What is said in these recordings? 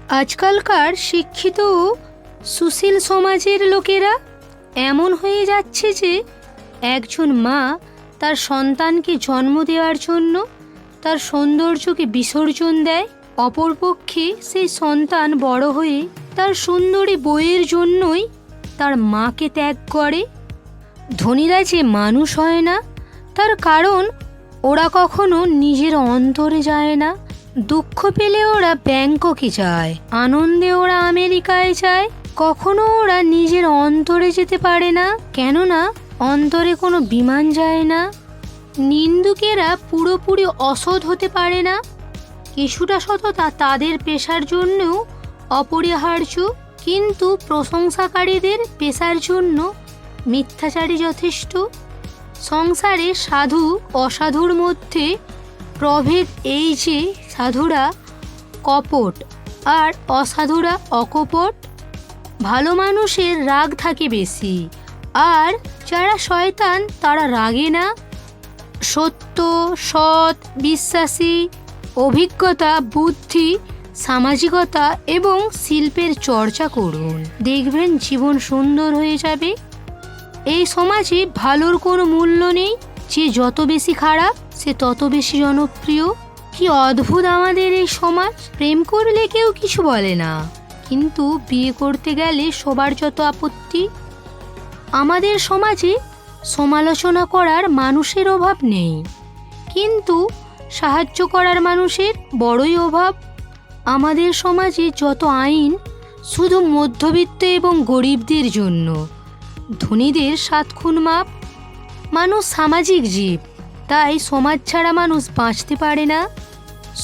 আজকালকার শিক্ষিত ও সুশীল সমাজের লোকেরা এমন হয়ে যাচ্ছে যে একজন মা তার সন্তানকে জন্ম দেওয়ার জন্য তার সৌন্দর্যকে বিসর্জন দেয়, অপরপক্ষে সেই সন্তান বড় হয়ে তার সুন্দরী বউয়ের জন্যই তার মাকে ত্যাগ করে। ধনীরা যে মানুষ হয় না তার কারণ ওরা কখনো নিজের অন্তরে যায় না। দুঃখ পেলে ওরা ব্যাংককে যায়, আনন্দে ওরা আমেরিকায় যায়, কখনো ওরা নিজের অন্তরে যেতে পারে না, কেননা অন্তরে কোনো বিমান যায় না। নিন্দুকেরা পুরোপুরি অসৎ হতে পারে না, কিছুটা সততা তাদের পেশার জন্যও অপরিহার্য, কিন্তু প্রশংসাকারীদের পেশার জন্য মিথ্যাচারী যথেষ্ট। সংসারে সাধু অসাধুর মধ্যে প্রভেদ এই যে সাধুরা কপট আর অসাধুরা অকপট। ভালো মানুষের রাগ থাকে বেশি, আর যারা শয়তান তারা রাগে না। সত্য, সৎ, বিশ্বাসী, অভিজ্ঞতা, বুদ্ধি, সামাজিকতা এবং শিল্পের চর্চা করুন, দেখবেন জীবন সুন্দর হয়ে যাবে। এই সমাজে ভালোর কোনো মূল্য নেই, যে যত বেশি খারাপ সে তত বেশি জনপ্রিয়। কি অদ্ভুত আমাদের এই সমাজ! প্রেম করলে কেউ কিছু বলে না, কিন্তু বিয়ে করতে গেলে সবার যত আপত্তি। আমাদের সমাজে সমালোচনা করার মানুষের অভাব নেই, কিন্তু সাহায্য করার মানুষের বড়ই অভাব। আমাদের সমাজে যত আইন শুধু মধ্যবিত্ত এবং গরিবদের জন্য, ধনীদের 7 খুন মাপ। মানুষ সামাজিক জীব, তাই সমাজ ছাড়া মানুষ বাঁচতে পারে না।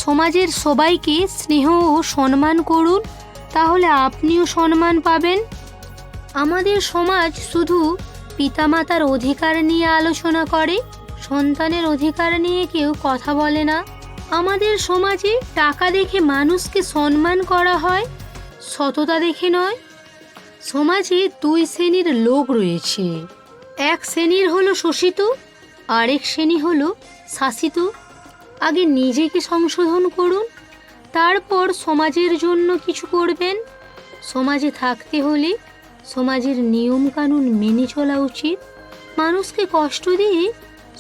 সমাজের সবাইকে স্নেহ ও সম্মান করুন, তাহলে আপনিও সম্মান পাবেন। আমাদের সমাজ শুধু পিতামাতার অধিকার নিয়ে আলোচনা করে, সন্তানের অধিকার নিয়ে কেউ কথা বলে না। আমাদের সমাজে টাকা দেখে মানুষকে সম্মান করা হয়, সততা দেখে নয়। সমাজে 2 শ্রেণীর লোক রয়েছে, এক শ্রেণীর হলো শোষিত, আরেক শ্রেণী হলো শাসিত। আগে নিজেকে সংশোধন করুন, তারপর সমাজের জন্য কিছু করবেন। সমাজে থাকতে হলে সমাজের নিয়ম কানুন মেনে চলা উচিত। মানুষকে কষ্ট দিয়ে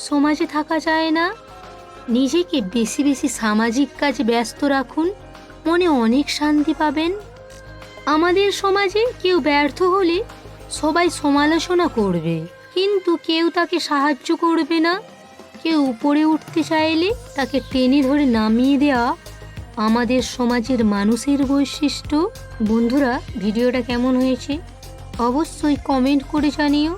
সমাজে থাকা যায় না। নিজেকে বেশি বেশি সামাজিক কাজে ব্যস্ত রাখুন, মনে অনেক শান্তি পাবেন। আমাদের সমাজে কেউ ব্যর্থ হলে সবাই সমালোচনা করবে, কিন্তু কেউ তাকে সাহায্য করবে না। কেউ উপরে উঠতে চাইলে তাকে টেনে ধরে নামিয়ে দেওয়া আমাদের সমাজের মানুষের বৈশিষ্ট্য। বন্ধুরা, ভিডিওটা কেমন হয়েছে অবশ্যই কমেন্ট করে জানিও।